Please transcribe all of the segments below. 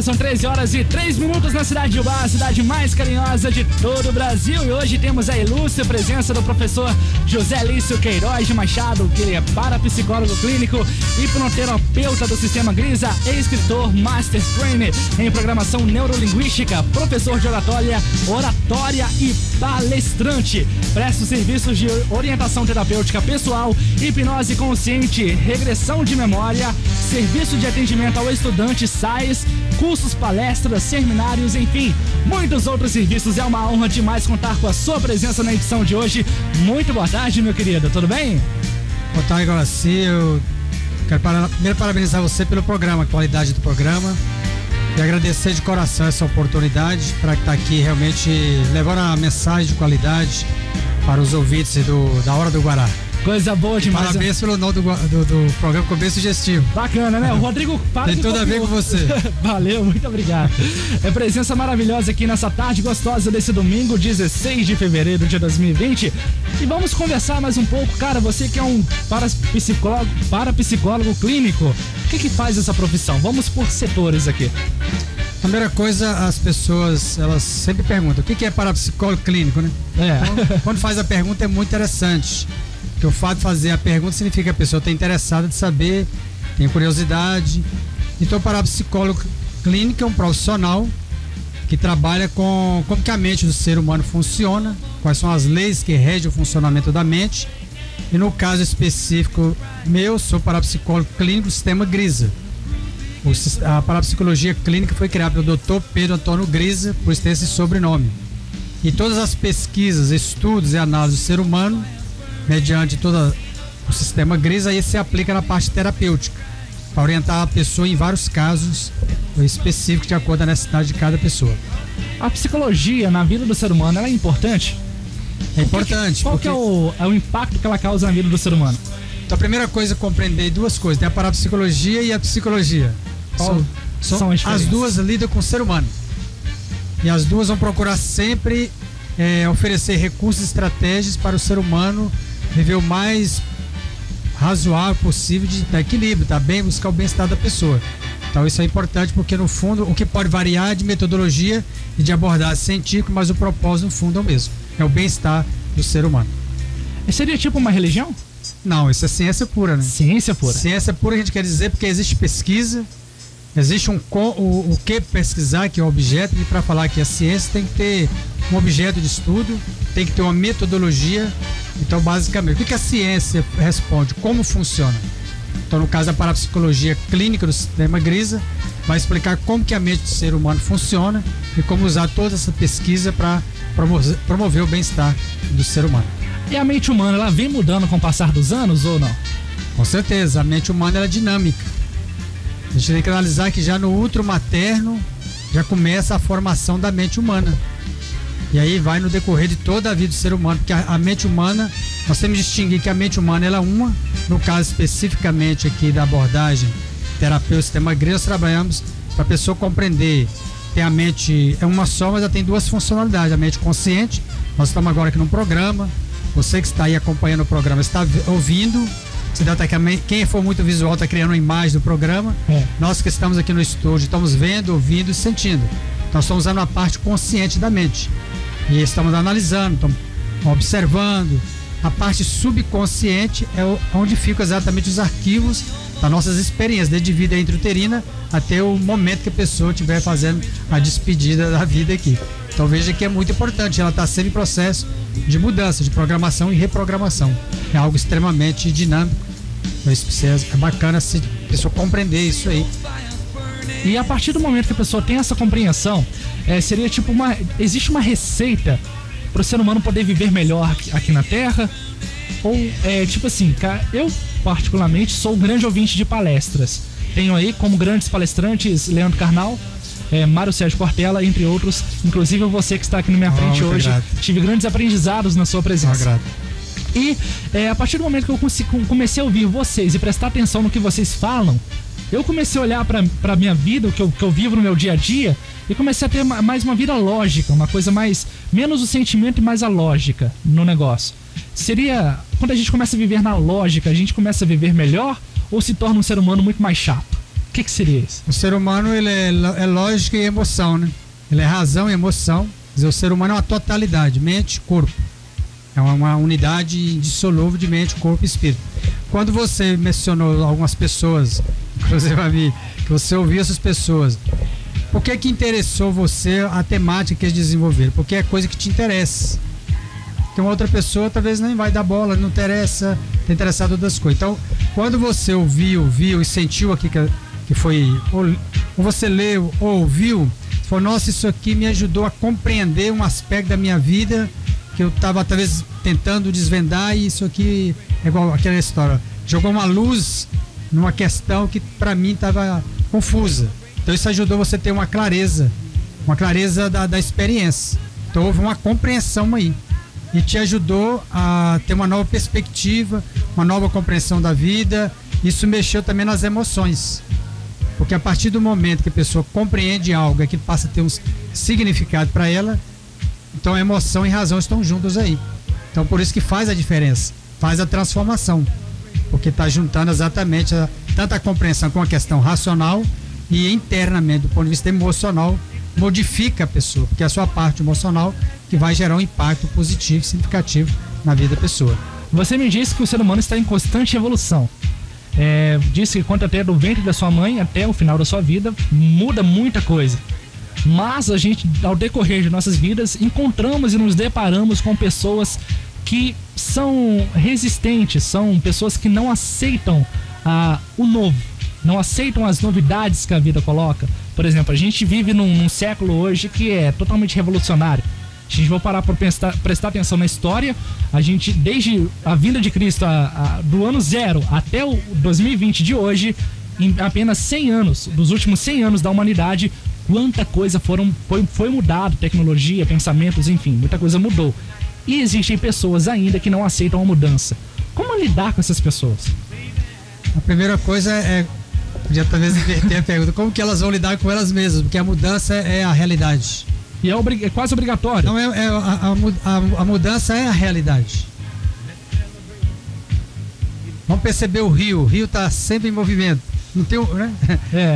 são 13h03 na cidade de Ubá, a cidade mais carinhosa de todo o Brasil. E hoje temos a ilustre presença do professor José Lício Queiroz de Machado, que ele é parapsicólogo clínico, hipnoterapeuta do Sistema Grisa, escritor, master trainer em programação neurolinguística, professor de oratória e palestrante. Presta serviços de orientação terapêutica pessoal, hipnose consciente, regressão de memória, serviço de atendimento ao estudante, SAIS, cursos, palestras, seminários, enfim, muitos outros serviços. É uma honra demais contar com a sua presença na edição de hoje. Muito boa tarde, meu querido, tudo bem? Boa tarde, Guaraci. Eu quero primeiro parabenizar você pelo programa, a qualidade do programa, e agradecer de coração essa oportunidade para estar aqui realmente levando a mensagem de qualidade para os ouvintes da Hora do Guará. Coisa boa demais. Parabéns pelo nome do programa, ficou bem sugestivo. Bacana, né? O Rodrigo tem tudo a ver com você. Valeu, muito obrigado. É presença maravilhosa aqui nessa tarde gostosa desse domingo, 16 de fevereiro de 2020. E vamos conversar mais um pouco. Cara, você que é um parapsicólogo clínico, o que faz essa profissão? Vamos por setores aqui. Primeira coisa, as pessoas, elas sempre perguntam, o que é parapsicólogo clínico, né? Então, quando faz a pergunta é muito interessante. Porque o fato de fazer a pergunta significa que a pessoa está interessada de saber, tem curiosidade. Então, o parapsicólogo clínico é um profissional que trabalha com como que a mente do ser humano funciona, quais são as leis que regem o funcionamento da mente. E no caso específico meu, sou parapsicólogo clínico do Sistema Grisa. A parapsicologia clínica foi criada pelo Dr. Pedro Antônio Grisa, por isso tem esse sobrenome. E todas as pesquisas, estudos e análises do ser humano, mediante todo o Sistema Grisa, aí se aplica na parte terapêutica, para orientar a pessoa em vários casos específicos de acordo com a necessidade de cada pessoa. A psicologia na vida do ser humano, ela é importante? É importante. Qual que é o impacto que ela causa na vida do ser humano? Então, a primeira coisa é compreender duas coisas, tem a parapsicologia e a psicologia. São as duas lidam com o ser humano. E as duas vão procurar sempre oferecer recursos e estratégias para o ser humano viver o mais razoável possível, de dar equilíbrio, tá bem, buscar o bem-estar da pessoa. Então isso é importante porque no fundo o que pode variar é de metodologia e de abordagem científica, mas o propósito no fundo é o mesmo, é o bem-estar do ser humano. Seria tipo uma religião? Não, isso é ciência pura, né? Ciência pura. Ciência pura a gente quer dizer porque existe pesquisa, existe o que pesquisar, que é o objeto, e para falar que a ciência tem que ter um objeto de estudo, tem que ter uma metodologia. Então, basicamente, o que a ciência responde? Como funciona? Então, no caso da parapsicologia clínica do Sistema Grisa, vai explicar como que a mente do ser humano funciona e como usar toda essa pesquisa para promover o bem-estar do ser humano. E a mente humana, ela vem mudando com o passar dos anos ou não? Com certeza, a mente humana ela é dinâmica. A gente tem que analisar que já no útero materno já começa a formação da mente humana. E aí vai no decorrer de toda a vida do ser humano, porque a mente humana, nós temos que distinguir que a mente humana ela é uma, no caso especificamente aqui da abordagem terapêutica Sistema Grisa, nós trabalhamos para a pessoa compreender que a mente é uma só, mas ela tem duas funcionalidades, a mente consciente, nós estamos agora aqui num programa, você que está aí acompanhando o programa está ouvindo, quem for muito visual está criando uma imagem do programa, nós que estamos aqui no estúdio estamos vendo, ouvindo e sentindo, nós estamos usando a parte consciente da mente. E estamos analisando, estamos observando. A parte subconsciente é onde ficam exatamente os arquivos das nossas experiências, desde vida intrauterina até o momento que a pessoa estiver fazendo a despedida da vida aqui. Então veja que é muito importante, ela está sempre em processo de mudança, de programação e reprogramação. É algo extremamente dinâmico. É bacana se a pessoa compreender isso aí. E a partir do momento que a pessoa tem essa compreensão, seria tipo existe uma receita para o ser humano poder viver melhor aqui na Terra? Ou tipo assim, cara, eu particularmente sou um grande ouvinte de palestras. Tenho aí como grandes palestrantes Leandro Carnal, Mário Sérgio Cortella, entre outros. Inclusive você que está aqui na minha frente hoje, tive grandes aprendizados na sua presença. E a partir do momento que eu comecei a ouvir vocês e prestar atenção no que vocês falam, eu comecei a olhar pra minha vida, o que eu vivo no meu dia a dia, e comecei a ter mais uma vida lógica, uma coisa menos o sentimento e mais a lógica no negócio. Seria, quando a gente começa a viver na lógica, a gente começa a viver melhor ou se torna um ser humano muito mais chato? que seria isso? O ser humano, ele é lógica e emoção, né? Ele é razão e emoção. Quer dizer, o ser humano é uma totalidade, mente, corpo. É uma unidade indissolúvel de mente, corpo e espírito. Quando você mencionou algumas pessoas, inclusive a mim, que você ouviu essas pessoas, por que interessou você a temática que eles desenvolveram? Porque é coisa que te interessa. Porque uma outra pessoa talvez nem vai dar bola, não interessa, está interessado em outras coisas. Então, quando você ouviu, viu e sentiu aqui que foi, ou você leu ou ouviu, você falou, nossa, isso aqui me ajudou a compreender um aspecto da minha vida que eu estava talvez tentando desvendar, e isso aqui é igual aquela história, jogou uma luz numa questão que para mim estava confusa. Então isso ajudou você a ter uma clareza da experiência. Então houve uma compreensão aí e te ajudou a ter uma nova perspectiva, uma nova compreensão da vida. Isso mexeu também nas emoções, porque a partir do momento que a pessoa compreende algo, aquilo passa a ter um significado para ela. Então a emoção e razão estão juntos aí. Então por isso que faz a diferença, faz a transformação, porque está juntando exatamente tanto a compreensão com a questão racional e internamente, do ponto de vista emocional, modifica a pessoa, porque é a sua parte emocional que vai gerar um impacto positivo, significativo na vida da pessoa. Você me disse que o ser humano está em constante evolução. Disse que quanto até do ventre da sua mãe até o final da sua vida, muda muita coisa. Mas a gente, ao decorrer de nossas vidas, encontramos e nos deparamos com pessoas que são resistentes, são pessoas que não aceitam o novo, não aceitam as novidades que a vida coloca. Por exemplo, a gente vive num século hoje que é totalmente revolucionário. Se a gente for parar para prestar atenção na história, a gente, desde a vinda de Cristo do ano 0 até o 2020 de hoje, em apenas 100 anos, dos últimos 100 anos da humanidade, quanta coisa foi mudado, tecnologia, pensamentos, enfim, muita coisa mudou. E existem pessoas ainda que não aceitam a mudança. Como lidar com essas pessoas? A primeira coisa podia talvez inverter a pergunta, como que elas vão lidar com elas mesmas? Porque a mudança é a realidade. E é quase obrigatório. Não, a mudança é a realidade. Vamos perceber o rio está sempre em movimento. Não tem, né?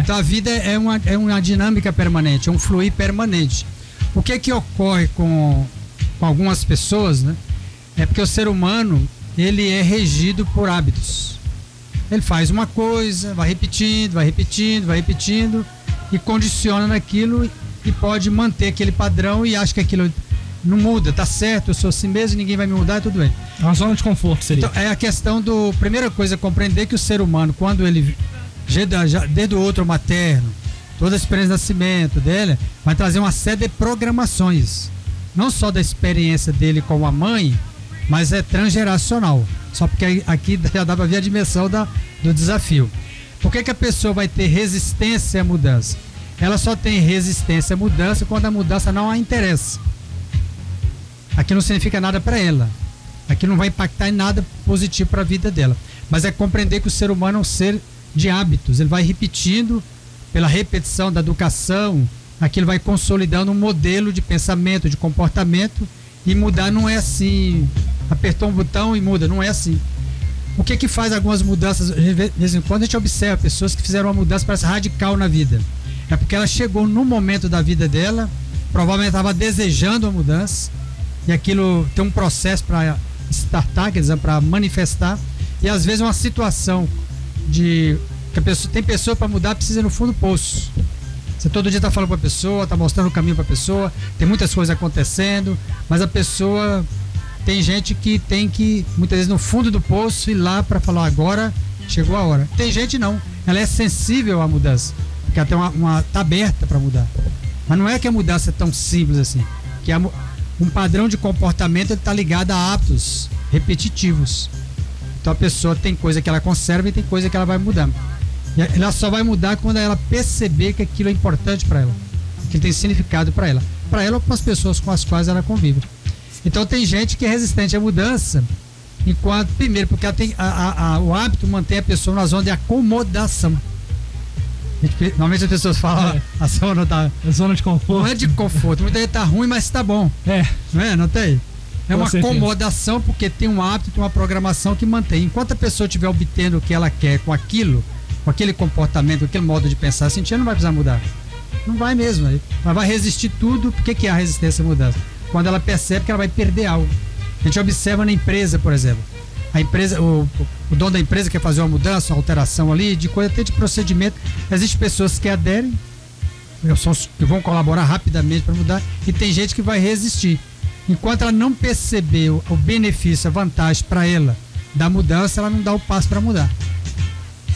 Então a vida é uma dinâmica permanente, é um fluir permanente. O que ocorre com algumas pessoas, né? É porque o ser humano, ele é regido por hábitos. Ele faz uma coisa, vai repetindo e condiciona naquilo e pode manter aquele padrão e acha que aquilo não muda, tá certo, eu sou assim mesmo, ninguém vai me mudar, tudo bem. É uma zona de conforto, seria. Então, é a questão primeira coisa é compreender que o ser humano, quando ele desde o outro materno, toda a experiência de nascimento dele, vai trazer uma série de programações, não só da experiência dele com a mãe, mas é transgeracional. Só porque aqui já dá para ver a dimensão do desafio. Por que a pessoa vai ter resistência à mudança? Ela só tem resistência à mudança quando a mudança não a interessa. Aqui não significa nada para ela. Aqui não vai impactar em nada positivo para a vida dela. Mas é compreender que o ser humano é um ser de hábitos. Ele vai repetindo, pela repetição da educação, aquilo vai consolidando um modelo de pensamento, de comportamento, e mudar não é assim, apertou um botão e muda, não é assim. O que faz algumas mudanças? De vez em quando a gente observa pessoas que fizeram uma mudança parece radical na vida. É porque ela chegou num momento da vida dela, provavelmente estava desejando a mudança, e aquilo tem um processo para startar, quer dizer, para manifestar, e às vezes uma situação que a pessoa, tem pessoa para mudar, precisa ir no fundo do poço. Você todo dia está falando para a pessoa, está mostrando o caminho para a pessoa, tem muitas coisas acontecendo, mas a pessoa, tem gente que tem que, muitas vezes no fundo do poço, ir lá para falar, agora chegou a hora. Tem gente não, ela é sensível à mudança, porque ela está aberta para mudar. Mas não é que a mudança é tão simples assim, que um padrão de comportamento está ligado a hábitos repetitivos. Então a pessoa tem coisa que ela conserva e tem coisa que ela vai mudar. E ela só vai mudar quando ela perceber que aquilo é importante para ela, que tem significado para ela ou para as pessoas com as quais ela convive. Então tem gente que é resistente à mudança, enquanto, primeiro, porque ela tem o hábito mantém a pessoa na zona de acomodação. Normalmente as pessoas falam a zona de conforto. Não é de conforto, muita gente tá ruim, mas tá bom. Não é? Não tem? É uma acomodação, porque tem um hábito, tem uma programação que mantém. Enquanto a pessoa estiver obtendo o que ela quer com aquilo, com aquele comportamento, com aquele modo de pensar, sentir, ela não vai precisar mudar. Não vai mesmo. Ela vai resistir tudo. Por que é a resistência à mudança? Quando ela percebe que ela vai perder algo. A gente observa na empresa, por exemplo. A empresa, o dono da empresa quer fazer uma mudança, uma alteração ali, de coisa, até de procedimento. Existem pessoas que aderem, que vão colaborar rapidamente para mudar, e tem gente que vai resistir. Enquanto ela não percebeu o benefício, a vantagem para ela da mudança, ela não dá o passo para mudar.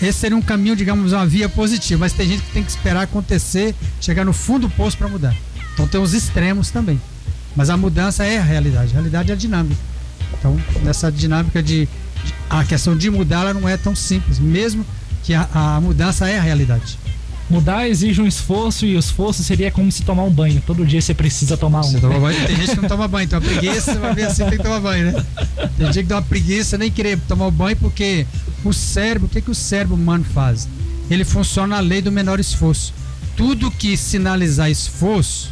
Esse seria um caminho, digamos, uma via positiva, mas tem gente que tem que esperar acontecer, chegar no fundo do poço para mudar. Então tem os extremos também. Mas a mudança é a realidade é a dinâmica. Então, nessa dinâmica a questão de mudar, ela não é tão simples, mesmo que a mudança é a realidade. Mudar exige um esforço, e o esforço seria como se tomar um banho. Todo dia você precisa tomar um. Toma banho. Tem gente que não toma banho, então a preguiça, vai ver assim, tem que tomar banho, né? Tem gente que dá uma preguiça, nem querer tomar o banho, porque o cérebro, o que o cérebro humano faz? Ele funciona na lei do menor esforço. Tudo que sinalizar esforço,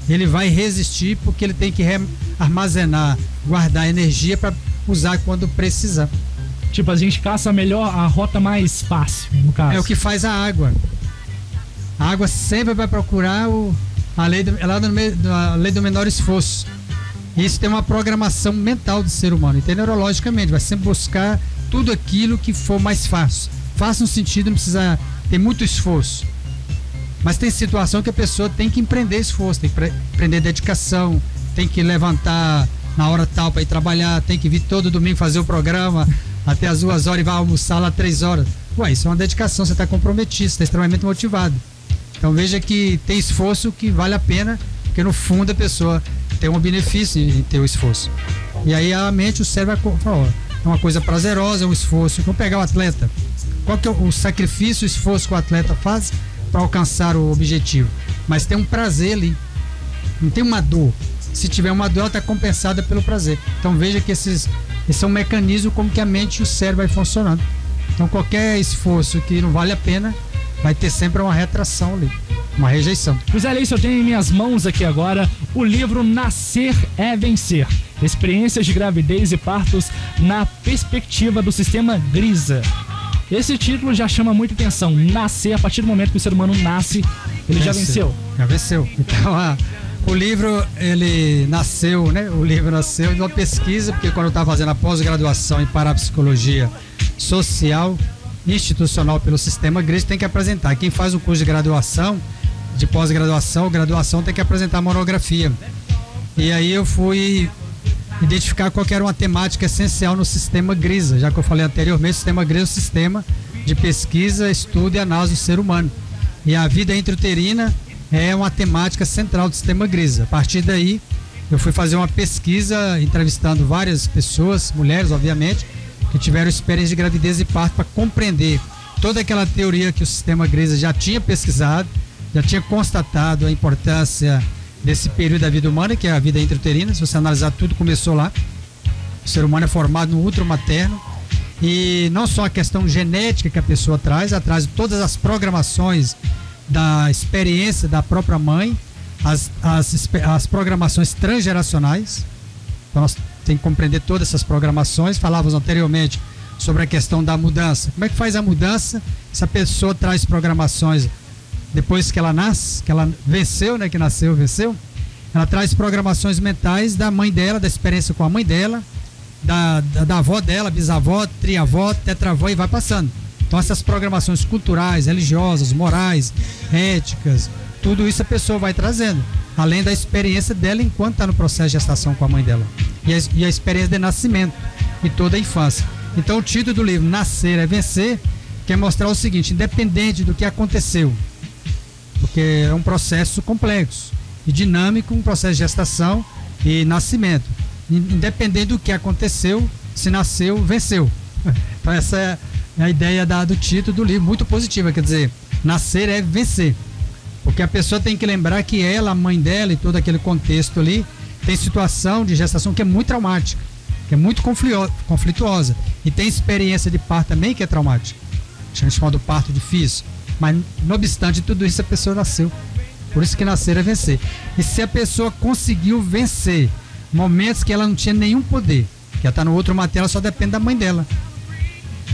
ele vai resistir, porque ele tem que armazenar, guardar energia para usar quando precisar. Tipo, a gente caça melhor a rota mais fácil, no caso. É o que faz a água. A água sempre vai procurar a lei do menor esforço. Isso tem uma programação mental do ser humano, e tem neurologicamente, vai sempre buscar tudo aquilo que for mais fácil. Fácil no sentido, não precisa ter muito esforço. Mas tem situação que a pessoa tem que empreender esforço, tem que empreender dedicação, tem que levantar na hora tal para ir trabalhar, tem que vir todo domingo fazer o programa até as 2 horas e vai almoçar lá 3 horas. Ué, isso é uma dedicação, você está comprometido, você está extremamente motivado. Então veja que tem esforço que vale a pena, porque no fundo a pessoa tem um benefício em ter o esforço. E aí a mente, o cérebro vai falar, é uma coisa prazerosa, é um esforço. Vamos pegar o atleta. Qual que é o sacrifício, o esforço que o atleta faz para alcançar o objetivo? Mas tem um prazer ali, não tem uma dor. Se tiver uma dor, ela está compensada pelo prazer. Então veja que esse é um mecanismo como que a mente e o cérebro vai funcionando. Então qualquer esforço que não vale a pena vai ter sempre uma retração ali, uma rejeição. José Leite, eu tenho em minhas mãos aqui agora o livro Nascer é Vencer. Experiências de gravidez e partos na perspectiva do sistema Grisa. Esse título já chama muita atenção. Nascer, a partir do momento que o ser humano nasce, ele já venceu. Já venceu. Então o livro, ele nasceu, né? O livro nasceu de uma pesquisa, porque quando eu estava fazendo a pós-graduação em parapsicologia social institucional pelo sistema Grisa, tem que apresentar. Quem faz o curso de graduação, de pós-graduação, graduação, tem que apresentar monografia. E aí eu fui identificar qual que era uma temática essencial no sistema Grisa, já que eu falei anteriormente, o sistema Grisa é um sistema de pesquisa, estudo e análise do ser humano. E a vida intrauterina é uma temática central do sistema Grisa. A partir daí, eu fui fazer uma pesquisa, entrevistando várias pessoas, mulheres, obviamente, que tiveram experiência de gravidez e parto, para compreender toda aquela teoria que o sistema Grisa já tinha pesquisado, já tinha constatado a importância desse período da vida humana, que é a vida intrauterina. Se você analisar, tudo começou lá. O ser humano é formado no útero materno, e não só a questão genética que a pessoa traz, atrás de todas as programações da experiência da própria mãe, as programações transgeracionais. Então nós temos que compreender todas essas programações. Falávamos anteriormente sobre a questão da mudança. Como é que faz a mudança se a pessoa traz programações depois que ela nasce, que ela venceu, né, que nasceu, venceu? Ela traz programações mentais da mãe dela, da experiência com a mãe dela, da avó dela, bisavó, triavó, tetravó, e vai passando. Então essas programações culturais, religiosas, morais, éticas, tudo isso a pessoa vai trazendo, além da experiência dela enquanto está no processo de gestação com a mãe dela, e a experiência de nascimento e toda a infância. Então o título do livro, Nascer é Vencer, quer mostrar o seguinte: independente do que aconteceu, porque é um processo complexo e dinâmico, um processo de gestação e nascimento, independente do que aconteceu, se nasceu, venceu. Então essa é a ideia do título do livro, muito positiva, quer dizer, nascer é vencer, porque a pessoa tem que lembrar que ela, a mãe dela e todo aquele contexto ali, tem situação de gestação que é muito traumática, que é muito conflituosa, e tem experiência de parto também que é traumática, a gente chama do parto difícil, mas não obstante tudo isso, a pessoa nasceu. Por isso que nascer é vencer. E se a pessoa conseguiu vencer momentos que ela não tinha nenhum poder, que ela está no outro matéria, ela só depende da mãe dela.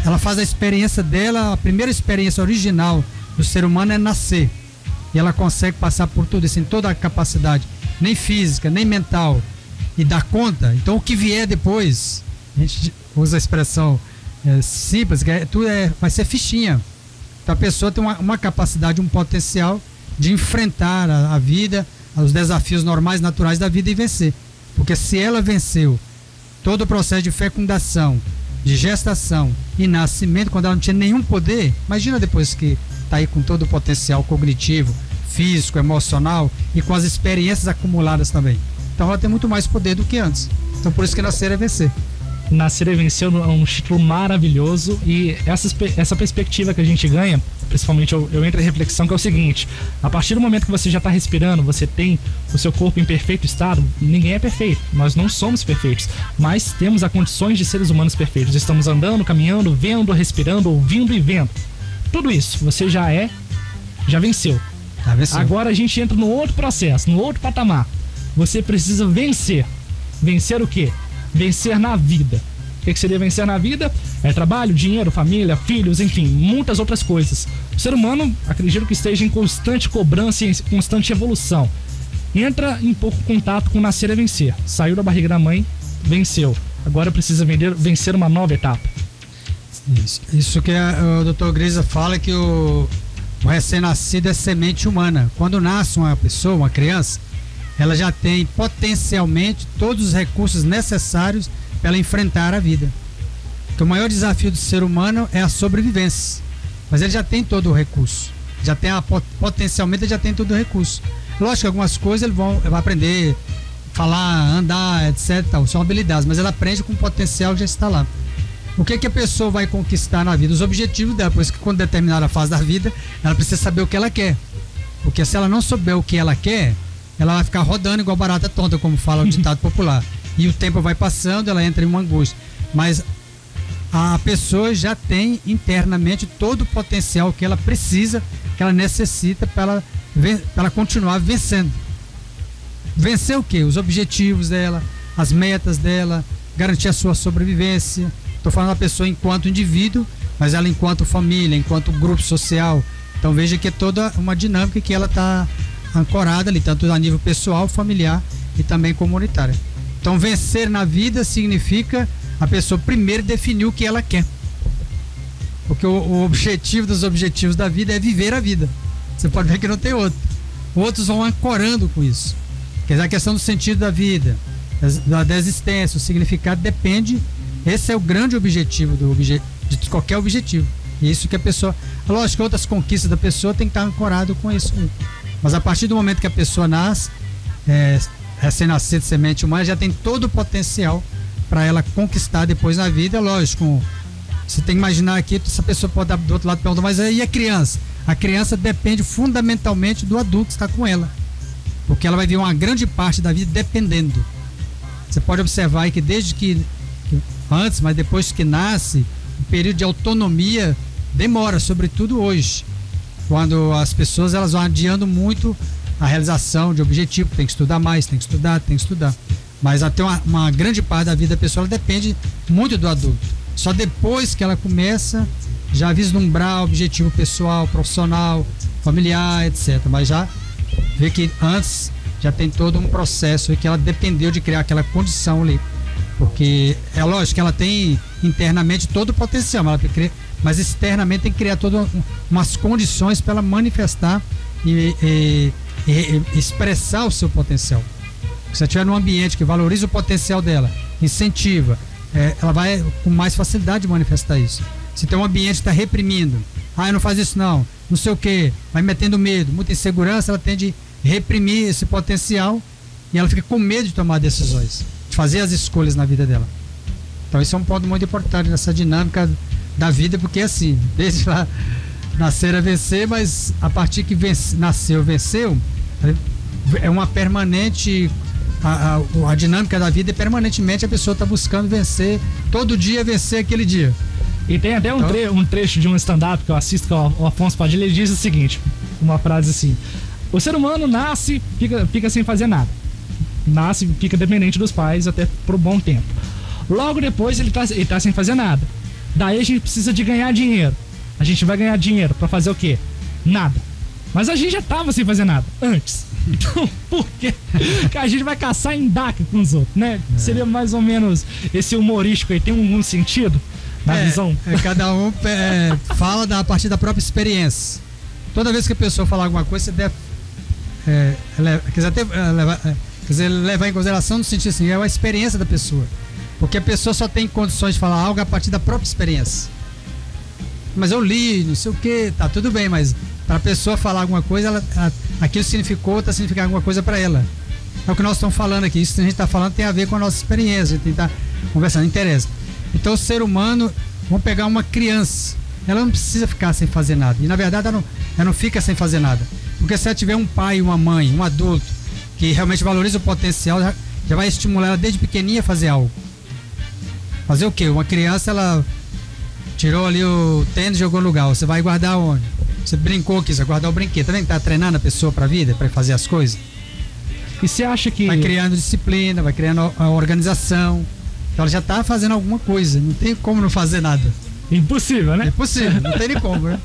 ela faz a experiência dela, a primeira experiência original do ser humano é nascer. E ela consegue passar por tudo isso, em toda a capacidade, nem física, nem mental, e dar conta. Então o que vier depois, a gente usa a expressão simples, que vai ser fichinha. Então a pessoa tem uma capacidade, um potencial de enfrentar a vida, os desafios normais, naturais da vida e vencer. Porque se ela venceu todo o processo de fecundação, de gestação e nascimento, quando ela não tinha nenhum poder, imagina depois que está aí com todo o potencial cognitivo, físico, emocional e com as experiências acumuladas também. Então ela tem muito mais poder do que antes. Então por isso que Nascer é Vencer. Nascer é Vencer é um título maravilhoso, e essa perspectiva que a gente ganha, principalmente eu entro em reflexão, que é o seguinte: a partir do momento que você já está respirando, você tem o seu corpo em perfeito estado. Ninguém é perfeito, nós não somos perfeitos, mas temos as condições de seres humanos perfeitos. Estamos andando, caminhando, vendo, respirando, ouvindo e vendo. Tudo isso você já venceu. Agora a gente entra no outro processo, no outro patamar. Você precisa vencer. Vencer o quê? Vencer na vida. O que seria vencer na vida? É trabalho, dinheiro, família, filhos, enfim, muitas outras coisas. O ser humano, acredito que esteja em constante cobrança e em constante evolução. Entra em pouco contato com Nascer é Vencer. Saiu da barriga da mãe, venceu. Agora precisa vencer uma nova etapa. Isso que o Dr. Grisa fala, que o recém-nascido é semente humana. Quando nasce uma pessoa, uma criança, ela já tem potencialmente todos os recursos necessários para ela enfrentar a vida. Porque o maior desafio do ser humano é a sobrevivência. Mas ele já tem todo o recurso. Potencialmente ele já tem todo o recurso. Lógico que algumas coisas ele vai aprender, falar, andar, etc. São habilidades, mas ela aprende com o potencial que já está lá. O que a pessoa vai conquistar na vida? Os objetivos dela. Por isso que quando determinada fase da vida, ela precisa saber o que ela quer. Porque se ela não souber o que ela quer, ela vai ficar rodando igual barata tonta, como fala o ditado popular. E o tempo vai passando, ela entra em uma angústia. Mas a pessoa já tem internamente todo o potencial que ela precisa, que ela necessita para ela continuar vencendo. Vencer o quê? Os objetivos dela, as metas dela, garantir a sua sobrevivência. Estou falando da pessoa enquanto indivíduo, mas ela enquanto família, enquanto grupo social. Então veja que é toda uma dinâmica que ela está ancorada ali, tanto a nível pessoal, familiar e também comunitária. Então vencer na vida significa a pessoa primeiro definir o que ela quer. Porque o objetivo dos objetivos da vida é viver a vida. Você pode ver que não tem outro. Outros vão ancorando com isso. Quer dizer, a questão do sentido da vida, da existência, o significado depende. Esse é o grande objetivo de qualquer objetivo. E isso que a pessoa... Lógico que outras conquistas da pessoa tem que estar ancorado com isso. Mas a partir do momento que a pessoa nasce, recém-nascida de semente humana, já tem todo o potencial para ela conquistar depois na vida. Lógico, você tem que imaginar aqui, essa pessoa pode do outro lado perguntar, mas aí a criança? A criança depende fundamentalmente do adulto que está com ela. Porque ela vai vir uma grande parte da vida dependendo. Você pode observar aí que desde que antes, mas depois que nasce, o período de autonomia demora, sobretudo hoje, quando as pessoas elas vão adiando muito a realização de objetivo. Tem que estudar mais, tem que estudar. Mas até uma grande parte da vida da pessoa ela depende muito do adulto. Só depois que ela começa já vislumbrar objetivo pessoal, profissional, familiar, etc. Mas já vê que antes já tem todo um processo e que ela dependeu de criar aquela condição ali. Porque é lógico que ela tem internamente todo o potencial, mas externamente tem que criar todas umas condições para ela manifestar e expressar o seu potencial. Se ela estiver num ambiente que valoriza o potencial dela, incentiva, ela vai com mais facilidade de manifestar isso. Se tem um ambiente que está reprimindo, não faz isso não sei o que, vai metendo medo, muita insegurança, ela tende a reprimir esse potencial e ela fica com medo de tomar decisões, de fazer as escolhas na vida dela. Então esse é um ponto muito importante nessa dinâmica da vida, porque assim, desde lá nascer a vencer, mas a partir que venceu, é uma permanente, a dinâmica da vida é permanentemente a pessoa está buscando vencer, todo dia vencer aquele dia. E tem até um trecho de um stand-up que eu assisto, que é o Afonso Padilha, ele diz o seguinte, uma frase assim: o ser humano nasce, fica sem fazer nada. Nasce, fica dependente dos pais até por um bom tempo. Logo depois ele tá sem fazer nada. Daí a gente precisa de ganhar dinheiro. A gente vai ganhar dinheiro pra fazer o quê? Nada. Mas a gente já tava sem fazer nada antes. Então, por que a gente vai caçar em DACA com os outros, né? Seria mais ou menos esse humorístico aí. Tem algum sentido na visão? Cada um fala a partir da própria experiência. Toda vez que a pessoa falar alguma coisa, você deve levar em consideração no sentido assim, é a experiência da pessoa. Porque a pessoa só tem condições de falar algo a partir da própria experiência. Mas eu li, não sei o que, tá tudo bem, mas para a pessoa falar alguma coisa, aquilo significou, está significando alguma coisa para ela. É o que nós estamos falando aqui. Isso que a gente está falando tem a ver com a nossa experiência, a gente está conversando, interessa. Então o ser humano, vamos pegar uma criança, ela não precisa ficar sem fazer nada. E na verdade ela não fica sem fazer nada. Porque se ela tiver um pai, uma mãe, um adulto, que realmente valoriza o potencial, já vai estimular ela desde pequenininha a fazer algo. Fazer o quê? Uma criança, ela tirou ali o tênis e jogou no lugar. Você vai guardar onde? Você brincou aqui, você vai guardar o brinquedo. Também tá treinando a pessoa pra vida, pra fazer as coisas. E você acha que... Vai criando disciplina, vai criando a organização. Então ela já tá fazendo alguma coisa. Não tem como não fazer nada. Impossível, né? É impossível, não tem nem como, né?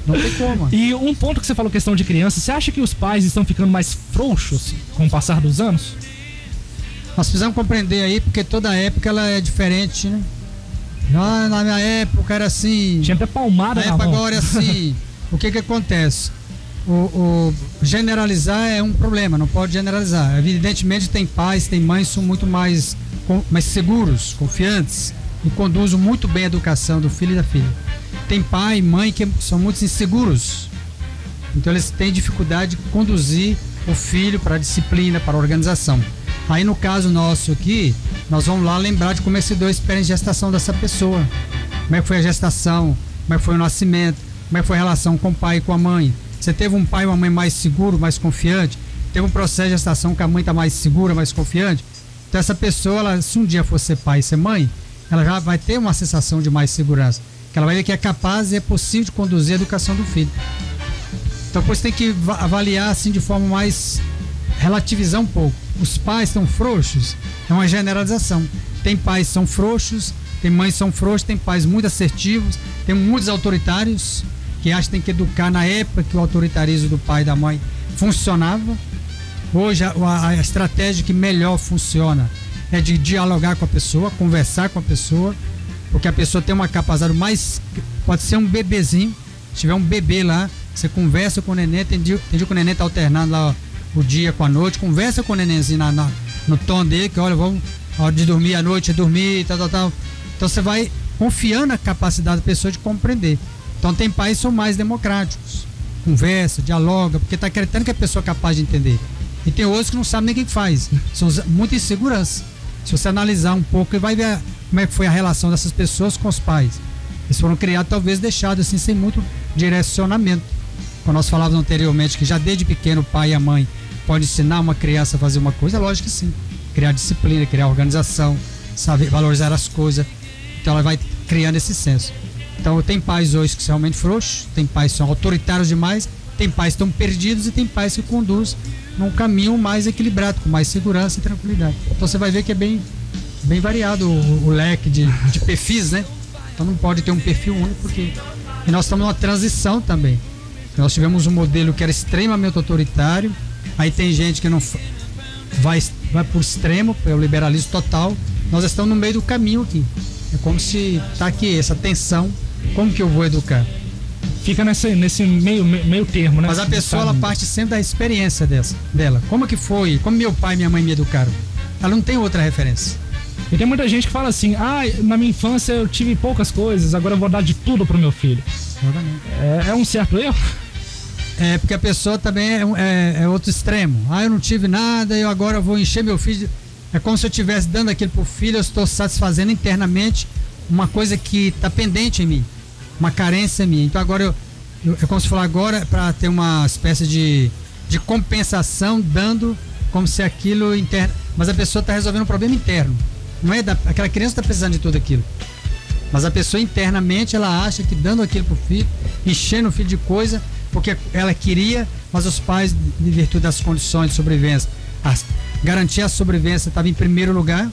Não tem como. E um ponto que você falou, questão de criança, você acha que os pais estão ficando mais frouxos com o passar dos anos? Nós precisamos compreender aí, porque toda época ela é diferente, né? Na minha época era assim. Tinha até palmada na mão. Agora é assim. O que acontece? O generalizar é um problema, não pode generalizar. Evidentemente tem pais, tem mães que são muito mais seguros, confiantes e conduzem muito bem a educação do filho e da filha. Tem pai e mãe que são muito inseguros. Então eles têm dificuldade de conduzir o filho para a disciplina, para a organização. Aí no caso nosso aqui, nós vamos lá lembrar de como é que se deu a experiência de gestação dessa pessoa. Como é que foi a gestação, como é que foi o nascimento, como é que foi a relação com o pai e com a mãe. Você teve um pai e uma mãe mais seguro, mais confiante? Teve um processo de gestação que a mãe está mais segura, mais confiante? Então essa pessoa, se um dia for ser pai e ser mãe, ela já vai ter uma sensação de mais segurança. Que ela vai ver que é capaz e é possível de conduzir a educação do filho. Então depois tem que avaliar assim de forma mais... relativizar um pouco. Os pais estão frouxos, é uma generalização. Tem pais que são frouxos, tem mães que são frouxas, tem pais muito assertivos, tem muitos autoritários que acham que tem que educar na época que o autoritarismo do pai e da mãe funcionava. Hoje a estratégia que melhor funciona é de dialogar com a pessoa, conversar com a pessoa, porque a pessoa tem uma capacidade mais... Pode ser um bebezinho, se tiver um bebê lá, você conversa com o neném, entendi que o neném está alternando lá o dia com a noite, conversa com o nenenzinho no tom dele, que olha, vamos, a hora de dormir à noite, dormir, tal. Então você vai confiando na capacidade da pessoa de compreender. Então tem pais que são mais democráticos, conversa, dialoga, porque está acreditando que a pessoa é capaz de entender. E tem outros que não sabem nem o que faz, são muita insegurança. Se você analisar um pouco, você vai ver como é que foi a relação dessas pessoas com os pais. Eles foram criados, talvez deixados assim, sem muito direcionamento. Quando nós falávamos anteriormente que já desde pequeno o pai e a mãe podem ensinar uma criança a fazer uma coisa, é lógico que sim. Criar disciplina, criar organização, saber valorizar as coisas. Então ela vai criando esse senso. Então tem pais hoje que são realmente frouxos, tem pais que são autoritários demais, tem pais que estão perdidos e tem pais que conduzem num caminho mais equilibrado, com mais segurança e tranquilidade. Então você vai ver que é bem variado o leque de perfis, né? Então não pode ter um perfil único, porque... E nós estamos numa transição também. Nós tivemos um modelo que era extremamente autoritário, aí tem gente que não vai por extremo, pelo liberalismo total. Nós estamos no meio do caminho aqui. É como se está aqui essa tensão, como que eu vou educar? Fica nesse meio termo, né? Mas a pessoa, ela parte sempre da experiência dela. Como que foi? Como meu pai e minha mãe me educaram? Ela não tem outra referência. E tem muita gente que fala assim, na minha infância eu tive poucas coisas, agora eu vou dar de tudo pro meu filho. É um certo erro? É, porque a pessoa também é outro extremo. Eu não tive nada e agora eu vou encher meu filho. É como se eu estivesse dando aquilo pro filho, eu estou satisfazendo internamente uma coisa que está pendente em mim, uma carência em mim. Então agora é como se falar agora para ter uma espécie de compensação, dando como se aquilo interno. Mas a pessoa está resolvendo um problema interno. Não é aquela criança está precisando de tudo aquilo. Mas a pessoa internamente ela acha que dando aquilo pro filho, enchendo o filho de coisa, porque ela queria, mas os pais, em virtude das condições de sobrevivência, garantir a sobrevivência estava em primeiro lugar.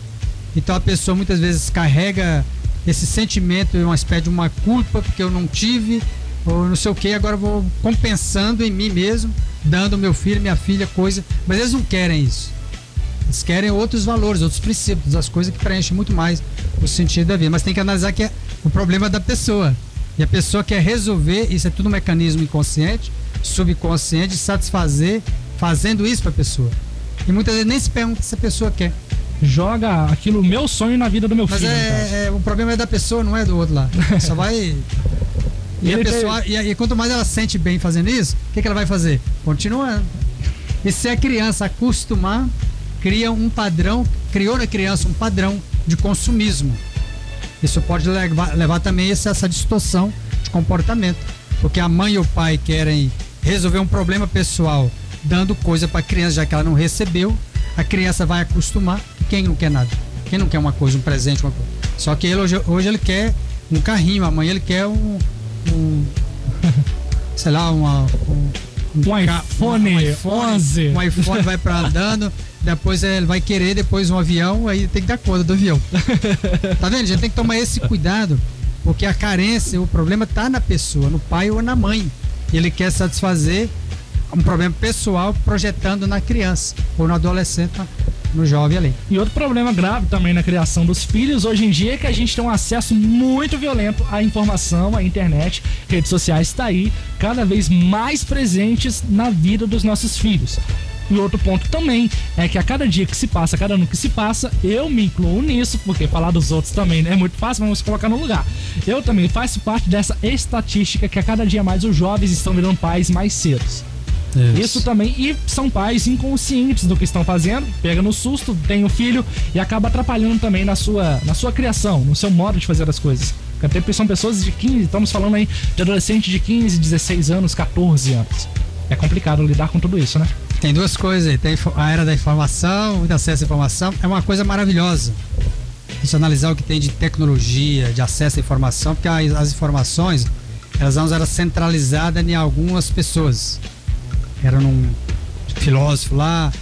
Então a pessoa muitas vezes carrega esse sentimento, uma espécie de uma culpa porque eu não tive, ou não sei o que, agora eu vou compensando em mim mesmo, dando ao meu filho, minha filha, coisa. Mas eles não querem isso. Eles querem outros valores, outros princípios, as coisas que preenchem muito mais o sentido da vida. Mas tem que analisar que é o problema da pessoa. E a pessoa quer resolver, isso é tudo um mecanismo inconsciente, subconsciente, de satisfazer, fazendo isso para a pessoa. E muitas vezes nem se pergunta se a pessoa quer. Joga aquilo, meu sonho, na vida do meu filho. Mas o problema é da pessoa, não é do outro lá. Só vai... E quanto mais ela sente bem fazendo isso, o que ela vai fazer? Continuando. E se a criança acostumar, criou na criança um padrão de consumismo. Isso pode levar também a essa distorção de comportamento. Porque a mãe e o pai querem resolver um problema pessoal dando coisa para a criança, já que ela não recebeu, a criança vai acostumar. Quem não quer nada? Quem não quer uma coisa, um presente, uma coisa? Só que hoje ele quer um carrinho, amanhã ele quer sei lá, um iPhone 11. Um iPhone vai para andando, depois ele vai querer depois um avião, aí tem que dar conta do avião. Tá vendo? A gente tem que tomar esse cuidado, porque a carência, o problema tá na pessoa, no pai ou na mãe. Ele quer satisfazer um problema pessoal projetando na criança ou no adolescente, no jovem ali. E outro problema grave também na criação dos filhos hoje em dia é que a gente tem um acesso muito violento à informação, à internet, redes sociais está aí cada vez mais presentes na vida dos nossos filhos. E outro ponto também é que a cada dia que se passa, cada ano que se passa, eu me incluo nisso, porque falar dos outros também não é muito fácil, vamos colocar no lugar. Eu também faço parte dessa estatística que a cada dia mais os jovens estão virando pais mais cedo. Isso também, e são pais inconscientes do que estão fazendo, pega no susto, tem o filho e acaba atrapalhando também na sua criação, no seu modo de fazer as coisas. Porque são pessoas de 15, estamos falando aí de adolescentes de 15, 16 anos, 14 anos. É complicado lidar com tudo isso, né? Tem duas coisas aí, tem a era da informação, muito acesso à informação, é uma coisa maravilhosa. Se analisar o que tem de tecnologia, de acesso à informação, porque as informações, elas não eram centralizadas em algumas pessoas. Era num filósofo lá,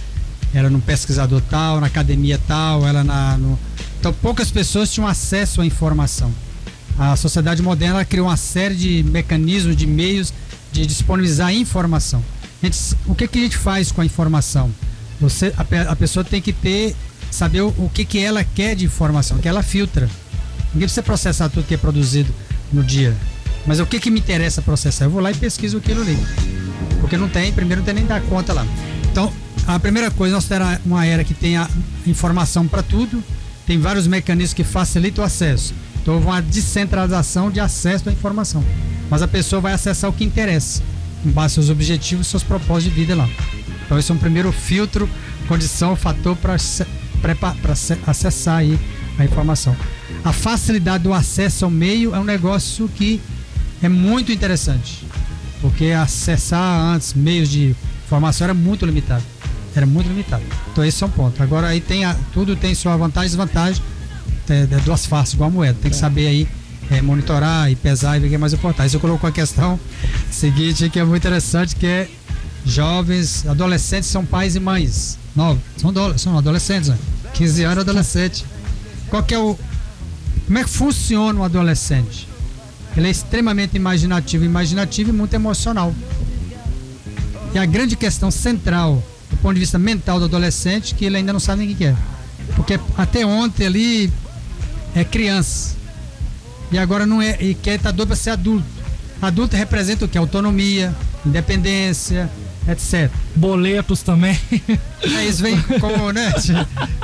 era num pesquisador tal, na academia tal, Então poucas pessoas tinham acesso à informação. A sociedade moderna criou uma série de mecanismos, de meios de disponibilizar informação. O que a gente faz com a informação? A pessoa tem que saber o que ela quer de informação, que ela filtra. Ninguém precisa processar tudo que é produzido no dia. Mas o que me interessa processar? Eu vou lá e pesquiso aquilo ali. Porque primeiro não tem nem dar conta lá. Então, a primeira coisa, nós temos uma era que tem a informação para tudo, tem vários mecanismos que facilitam o acesso. Então, houve uma descentralização de acesso à informação. Mas a pessoa vai acessar o que interessa, com base aos seus objetivos e seus propósitos de vida lá. Então, esse é um primeiro filtro, condição, fator para acessar aí a informação. A facilidade do acesso ao meio é um negócio que é muito interessante. Porque acessar antes meios de informação era muito limitado. Então esse é um ponto. Agora aí tudo tem sua vantagem e desvantagem. Duas faces, igual a moeda. Tem que saber aí monitorar e pesar e ver o que é mais importante. Você colocou a questão seguinte que é muito interessante, que é jovens, adolescentes são pais e mães. São adolescentes, né? 15 anos adolescente. Como é que funciona um adolescente? Ele é extremamente imaginativo e muito emocional. E a grande questão central, do ponto de vista mental do adolescente, que ele ainda não sabe nem o que é. Porque até ontem ali é criança. E agora não é, e quer estar doido para ser adulto. Adulto representa o que? Autonomia, independência, etc. Boletos também. Isso vem como, né?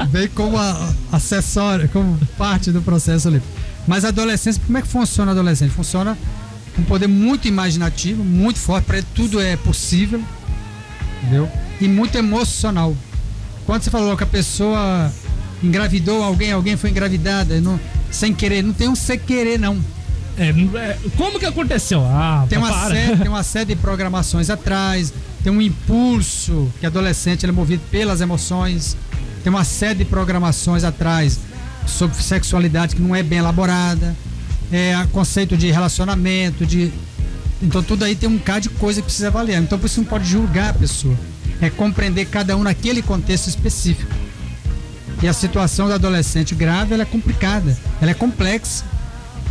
Vem como acessório, como parte do processo ali. Mas a adolescência, como é que funciona a adolescência? Funciona com um poder muito imaginativo, muito forte, para ele tudo é possível, entendeu? E muito emocional. Quando você falou que a pessoa engravidou alguém foi engravidada, sem querer, não tem um sem querer, não. Como que aconteceu? Tem uma série de programações atrás, tem um impulso, que adolescente ele é movido pelas emoções, tem uma série de programações atrás sobre sexualidade que não é bem elaborada, conceito de relacionamento, então tudo aí tem um bocado de coisa que precisa avaliar. Então por isso não pode julgar a pessoa, é compreender cada um naquele contexto específico. E a situação do adolescente grave, ela é complicada, ela é complexa,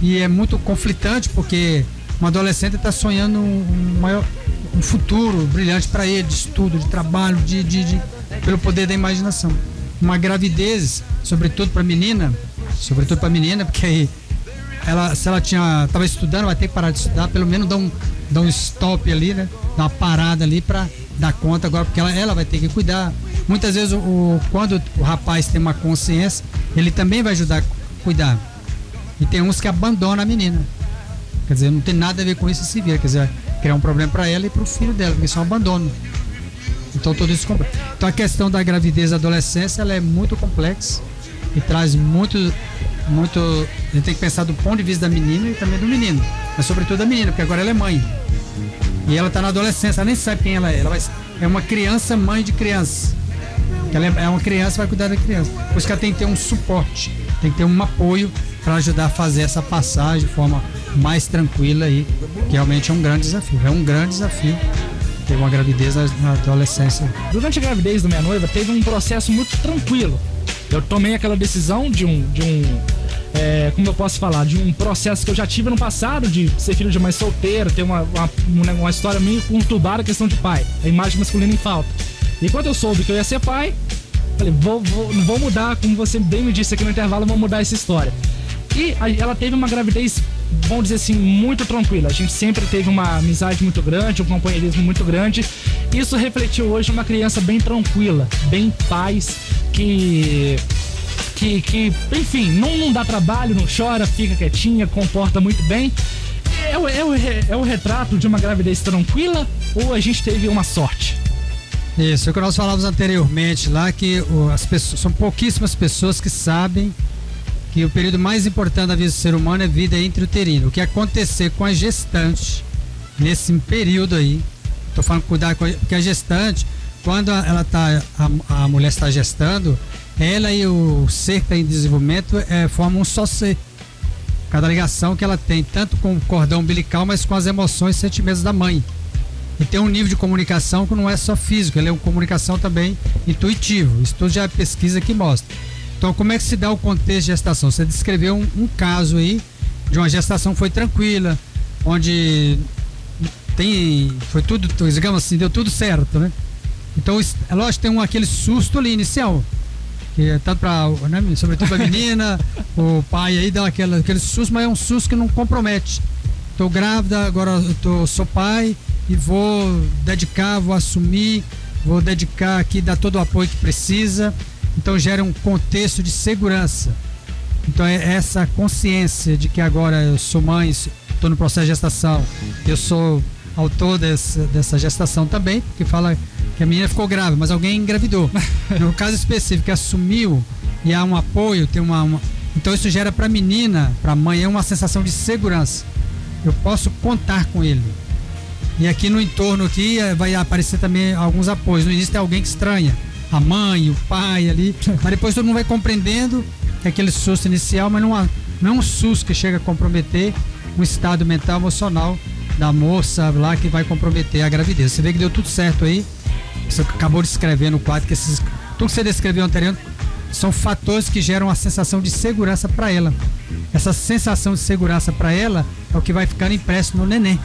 E é muito conflitante, porque um adolescente está sonhando um futuro brilhante para ele, de estudo, de trabalho, pelo poder da imaginação. Uma gravidez, sobretudo para menina, porque aí se ela estava estudando, vai ter que parar de estudar, pelo menos dar um stop ali, né? Dar uma parada ali para dar conta agora, porque ela vai ter que cuidar. Muitas vezes, quando o rapaz tem uma consciência, ele também vai ajudar a cuidar. E tem uns que abandonam a menina. Quer dizer, não tem nada a ver com isso, se vira. Quer dizer, criar um problema para ela e para o filho dela, porque isso é um abandono. Então, tudo isso completo. Então, a questão da gravidez da adolescência, ela é muito complexa e traz muito. A gente tem que pensar do ponto de vista da menina e também do menino, mas sobretudo da menina, porque agora ela é mãe e ela está na adolescência, ela nem sabe quem ela é. É uma criança, mãe de criança. Ela é uma criança, vai cuidar da criança. Por isso que ela tem que ter um suporte, tem que ter um apoio para ajudar a fazer essa passagem de forma mais tranquila aí, que realmente é um grande desafio. É um grande desafio ter uma gravidez na adolescência. Durante a gravidez da minha noiva, teve um processo muito tranquilo. Eu tomei aquela decisão de como eu posso falar, de um processo que eu já tive no passado, de ser filho de mãe solteira, ter uma história meio conturbada, questão de pai, a imagem masculina em falta. E quando eu soube que eu ia ser pai, falei, não vou mudar, como você bem me disse aqui no intervalo, vou mudar essa história. E ela teve uma gravidez, vamos dizer assim, muito tranquila. A gente sempre teve uma amizade muito grande, um companheirismo muito grande. Isso refletiu hoje uma criança bem tranquila, bem paz, que enfim, não dá trabalho, não chora, fica quietinha, comporta muito bem. É o retrato de uma gravidez tranquila ou a gente teve uma sorte? Isso, é o que nós falávamos anteriormente lá, que são pouquíssimas pessoas que sabem que o período mais importante da vida do ser humano é vida intrauterina. O que acontecer com a gestante nesse período aí, estou falando cuidar, porque a gestante, quando a mulher está gestando, ela e o ser que está em desenvolvimento formam um só ser. Cada ligação que ela tem, tanto com o cordão umbilical, mas com as emoções e sentimentos da mãe. E tem um nível de comunicação que não é só físico, ele é uma comunicação também intuitivo. Isso tudo já é pesquisa que mostra. Então, como é que se dá o contexto de gestação? Você descreveu um caso aí de uma gestação que foi tranquila, onde foi tudo, digamos assim, deu tudo certo, né? Então, é lógico, tem aquele susto ali inicial, que é tanto sobretudo para a menina, o pai aí dá aquele susto, mas é um susto que não compromete. Estou grávida, agora sou pai e vou assumir, vou dedicar aqui, dar todo o apoio que precisa. Então gera um contexto de segurança. Então é essa consciência de que agora eu sou mãe, estou no processo de gestação, eu sou autor dessa gestação também, porque fala que a menina ficou grávida, mas alguém engravidou. No caso específico, assumiu e há um apoio, então isso gera para a menina, para a mãe, uma sensação de segurança. Eu posso contar com ele. E aqui no entorno aqui vai aparecer também alguns apoios. No início tem alguém que estranha, a mãe, o pai ali, mas depois todo mundo vai compreendendo que aquele susto inicial, mas não é um susto que chega a comprometer um estado mental emocional da moça lá, que vai comprometer a gravidez. Você vê que deu tudo certo aí. Você acabou de escrever no quadro que tudo que você descreveu anterior são fatores que geram uma sensação de segurança para ela. Essa sensação de segurança para ela é o que vai ficando impresso no neném.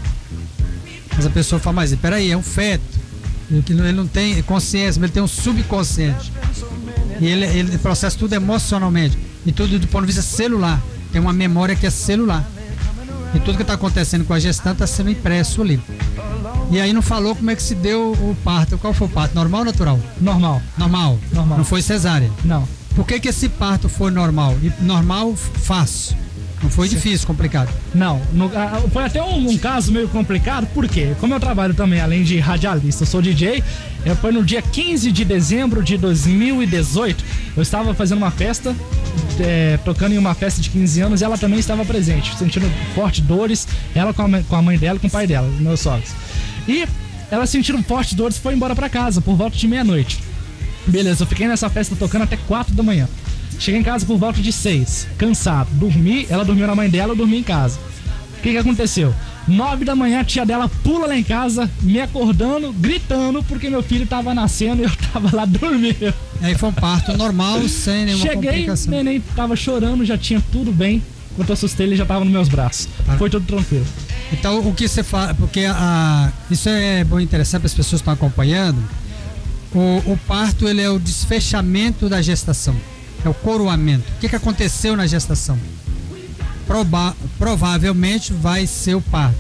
Mas a pessoa fala, mas peraí, é um feto, ele não tem consciência, mas ele tem um subconsciente. E ele processa tudo emocionalmente. E tudo do ponto de vista celular. Tem uma memória que é celular. E tudo que está acontecendo com a gestante está sendo impresso ali. E aí não falou como é que se deu o parto. Qual foi o parto? Normal ou natural? Normal. Normal. Não foi cesárea? Não. Por que esse parto foi normal? E normal, fácil. Não foi difícil, complicado? Não. Foi até um caso meio complicado, porque como eu trabalho também, além de radialista, eu sou DJ, foi no dia 15 de dezembro de 2018, eu estava fazendo uma festa, tocando em uma festa de 15 anos, e ela também estava presente, sentindo fortes dores, ela com a mãe dela e com o pai dela, meus sogros. E elas sentiram fortes dores e foi embora pra casa por volta de meia-noite. Beleza, eu fiquei nessa festa tocando até 4 da manhã. Cheguei em casa por volta de 6, cansado. Dormi, ela dormiu na mãe dela, eu dormi em casa. O que aconteceu? 9 da manhã, a tia dela pula lá em casa, me acordando, gritando, porque meu filho tava nascendo e eu tava lá dormindo. Aí foi um parto normal, sem nenhuma complicação. Cheguei, neném tava chorando, já tinha tudo bem. quando eu assustei, ele já tava nos meus braços. Foi tudo tranquilo. Então, o que você fala, porque isso é bom e interessante para as pessoas que estão acompanhando. O parto, ele é o desfechamento da gestação, é o coroamento. O que aconteceu na gestação? Provavelmente vai ser o parto,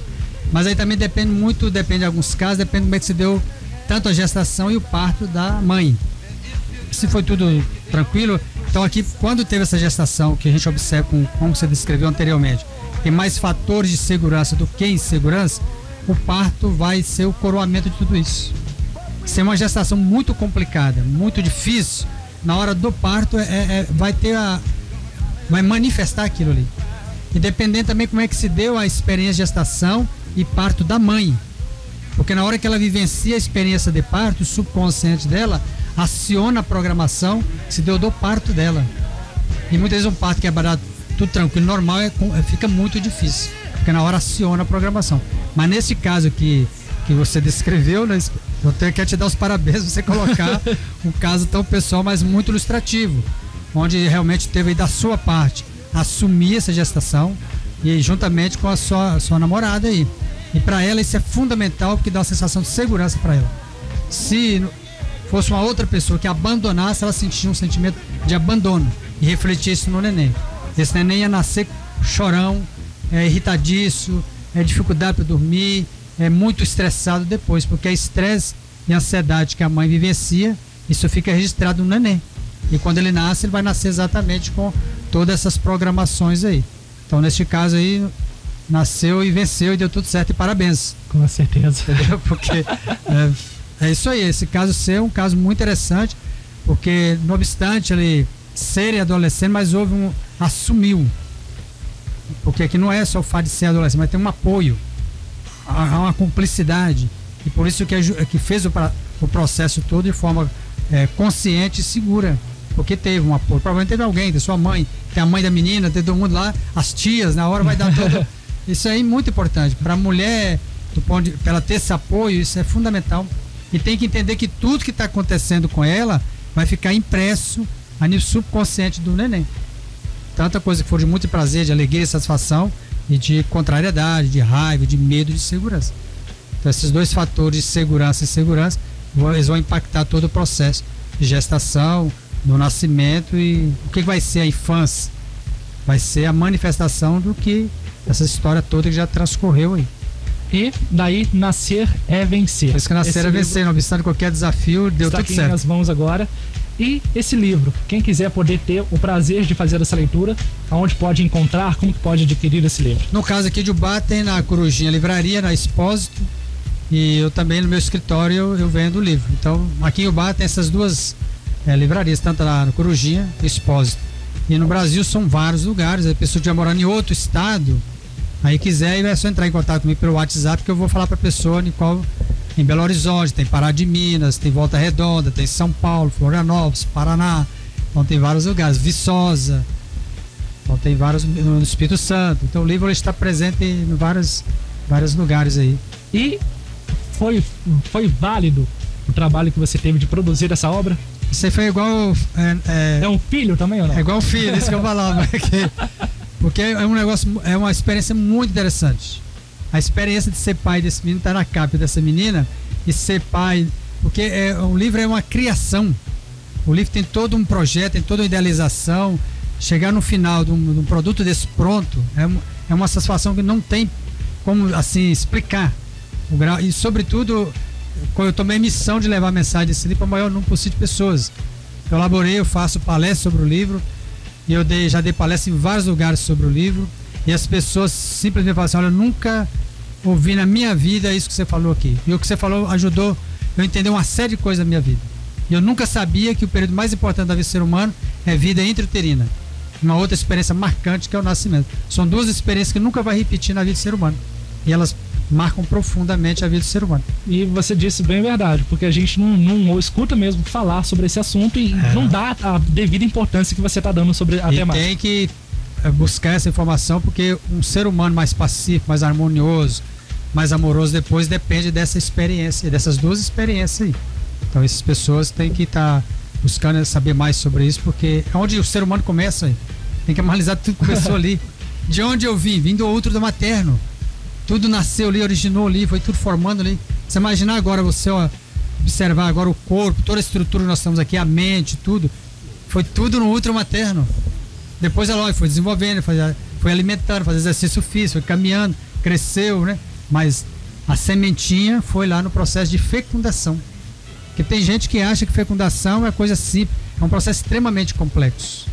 mas aí também depende de alguns casos, depende de como é que se deu tanto a gestação e o parto da mãe. Se foi tudo tranquilo, então aqui, quando teve essa gestação, que a gente observa, como você descreveu anteriormente, tem mais fatores de segurança do que insegurança, o parto vai ser o coroamento de tudo isso. Se é uma gestação muito complicada, muito difícil, na hora do parto vai manifestar aquilo ali. E dependendo também como é que se deu a experiência de gestação e parto da mãe. Porque na hora que ela vivencia a experiência de parto, o subconsciente dela aciona a programação que se deu do parto dela. E muitas vezes um parto que é barato, tudo tranquilo, normal, fica muito difícil. Porque na hora aciona a programação. Mas nesse caso que você descreveu, né, eu quero te dar os parabéns você colocar um caso tão pessoal, mas muito ilustrativo, onde realmente teve aí da sua parte assumir essa gestação e juntamente com a sua namorada aí. E para ela isso é fundamental, porque dá uma sensação de segurança para ela. Se fosse uma outra pessoa que abandonasse, ela sentia um sentimento de abandono e refletisse no neném. Esse neném ia nascer chorão, irritadiço, dificuldade para dormir, muito estressado depois, porque é estresse e ansiedade que a mãe vivencia, isso fica registrado no neném. E quando ele nasce, ele vai nascer exatamente com todas essas programações aí. Então, neste caso aí, nasceu e venceu e deu tudo certo, e parabéns. Com certeza. Entendeu? Porque é isso aí, esse caso seu é um caso muito interessante, porque não obstante ele ser adolescente, mas houve assumiu. Porque aqui não é só o fato de ser adolescente, mas tem um apoio, há uma cumplicidade, e por isso que fez o processo todo de forma consciente e segura, porque teve um apoio. Provavelmente teve alguém, da sua mãe, tem a mãe da menina, tem todo mundo lá, as tias, na hora vai dar todo. Isso aí é muito importante para a mulher, para ela ter esse apoio, isso é fundamental. E tem que entender que tudo que está acontecendo com ela vai ficar impresso a nível subconsciente do neném. Tanta coisa que for de muito prazer, de alegria e satisfação, e de contrariedade, de raiva, de medo e de segurança. Então esses dois fatores de segurança e insegurança, eles vão impactar todo o processo de gestação, do nascimento, e o que vai ser a infância? Vai ser a manifestação do que essa história toda que já transcorreu aí. E daí, nascer é vencer. Por isso que nascer é vencer, não obstante qualquer desafio, deu tudo certo. Está aqui nas mãos agora. E esse livro, quem quiser poder ter o prazer de fazer essa leitura, aonde pode encontrar, como que pode adquirir esse livro? No caso aqui de Ubá, tem na Corujinha Livraria, na Expósito, e eu também no meu escritório eu vendo o livro. Então aqui em Ubá tem essas duas livrarias, tanto lá no Corujinha e Expósito. E no Brasil são vários lugares, a pessoa que estiver morando em outro estado, aí quiser, é só entrar em contato comigo pelo WhatsApp, que eu vou falar para a pessoa em Belo Horizonte, tem Pará de Minas, tem Volta Redonda, tem São Paulo, Florianópolis, Paraná, então tem vários lugares, Viçosa, então tem vários no Espírito Santo. Então o livro está presente em vários lugares aí. E foi válido o trabalho que você teve de produzir essa obra? Isso aí foi igual... É um filho também ou não? É igual um filho, isso que eu falava. Porque é uma experiência muito interessante. A experiência de ser pai desse menino está na capa dessa menina, e ser pai, porque o livro é uma criação. O livro tem todo um projeto, tem toda uma idealização. Chegar no final de um produto desse pronto é uma satisfação que não tem como assim explicar. E sobretudo, eu tomei a missão de levar a mensagem desse livro para o maior número possível de pessoas. Eu faço palestra sobre o livro, e eu já dei palestra em vários lugares sobre o livro, e as pessoas simplesmente falam assim: olha, eu nunca ouvi na minha vida isso que você falou aqui, e o que você falou ajudou eu a entender uma série de coisas da minha vida. E eu nunca sabia que o período mais importante da vida do ser humano é vida intrauterina, uma outra experiência marcante que é o nascimento. São duas experiências que nunca vai repetir na vida do ser humano, e elas marcam profundamente a vida do ser humano. E você disse bem a verdade, porque a gente não escuta mesmo falar sobre esse assunto e não dá a devida importância que você está dando sobre a temática. Tem que buscar essa informação, porque um ser humano mais pacífico, mais harmonioso, mais amoroso depois depende dessa experiência, dessas duas experiências aí. Então essas pessoas têm que estar buscando saber mais sobre isso, porque é onde o ser humano começa aí. Tem que analisar tudo que começou ali. De onde eu vim do útero do materno. Tudo nasceu ali, originou ali, foi tudo formando ali. Você imaginar agora, você observar agora o corpo, toda a estrutura que nós estamos aqui, a mente, tudo. Foi tudo no útero materno. Depois ela foi desenvolvendo, foi alimentando, fazendo exercício físico, foi caminhando, cresceu, né? Mas a sementinha foi lá no processo de fecundação. Porque tem gente que acha que fecundação é coisa simples, é um processo extremamente complexo.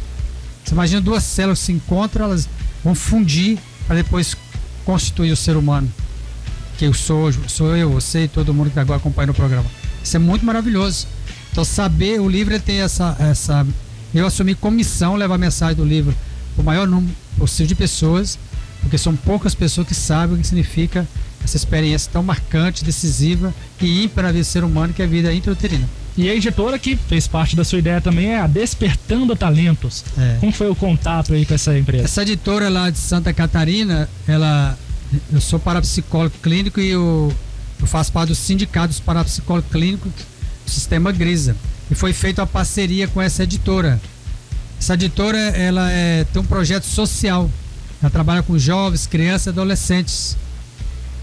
Você imagina duas células se encontram, elas vão fundir para depois constituir o ser humano. Que eu sou eu, você e todo mundo que agora acompanha o programa. Isso é muito maravilhoso. Então saber, o livro ele tem essa eu assumi como missão levar a mensagem do livro para o maior número possível de pessoas, porque são poucas pessoas que sabem o que significa essa experiência tão marcante, decisiva e ímpar na vida do ser humano, que é a vida intrauterina. E a editora que fez parte da sua ideia também é a Despertando Talentos. Como foi o contato aí com essa empresa? Essa editora lá de Santa Catarina, eu sou parapsicólogo clínico e eu faço parte do sindicato dos parapsicólogos clínicos do Sistema Grisa. E foi feita uma parceria com essa editora. Essa editora tem um projeto social. Ela trabalha com jovens, crianças e adolescentes.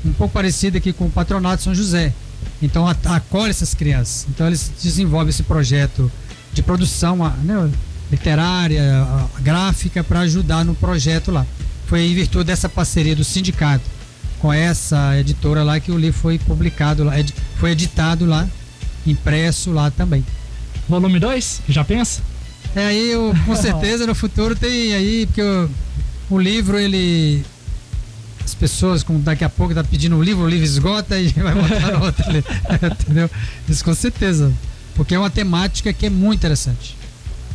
Um pouco parecido aqui com o Patronato de São José. Então acolhe essas crianças. Então eles desenvolvem esse projeto de produção, né, literária, gráfica, para ajudar no projeto lá. Foi em virtude dessa parceria do sindicato com essa editora lá que o livro foi publicado lá, foi editado lá, impresso lá também. Volume 2? Já pensa? Aí com certeza no futuro tem aí, porque o livro as pessoas, como daqui a pouco tá pedindo o livro esgota e vai botar outro ali. Entendeu? Isso com certeza. Porque é uma temática que é muito interessante.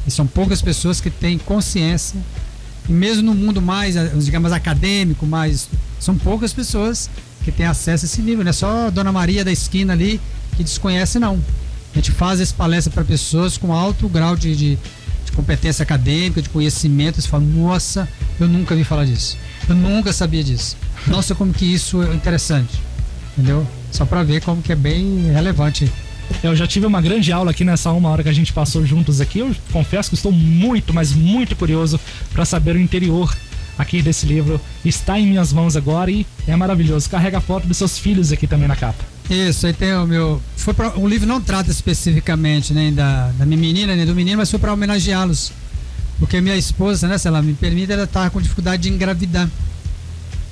E são poucas pessoas que têm consciência. E mesmo no mundo mais, digamos, acadêmico, são poucas pessoas que têm acesso a esse livro. Não é só a Dona Maria da esquina ali que desconhece, não. A gente faz essa palestra para pessoas com alto grau de competência acadêmica, de conhecimento. Você fala, nossa, eu nunca vi falar disso. Eu nunca sabia disso. Nossa, como que isso é interessante. Entendeu? Só para ver como que é bem relevante. Eu já tive uma grande aula aqui nessa 1 hora que a gente passou juntos aqui. Eu confesso que estou muito, mas muito curioso para saber o interior aqui desse livro. Está em minhas mãos agora e é maravilhoso. Carrega a foto dos seus filhos aqui também na capa. Isso, aí tem o meu... O livro não trata especificamente nem da minha menina, nem do menino, mas foi para homenageá-los. Porque minha esposa, né, se ela me permite, ela estava com dificuldade de engravidar.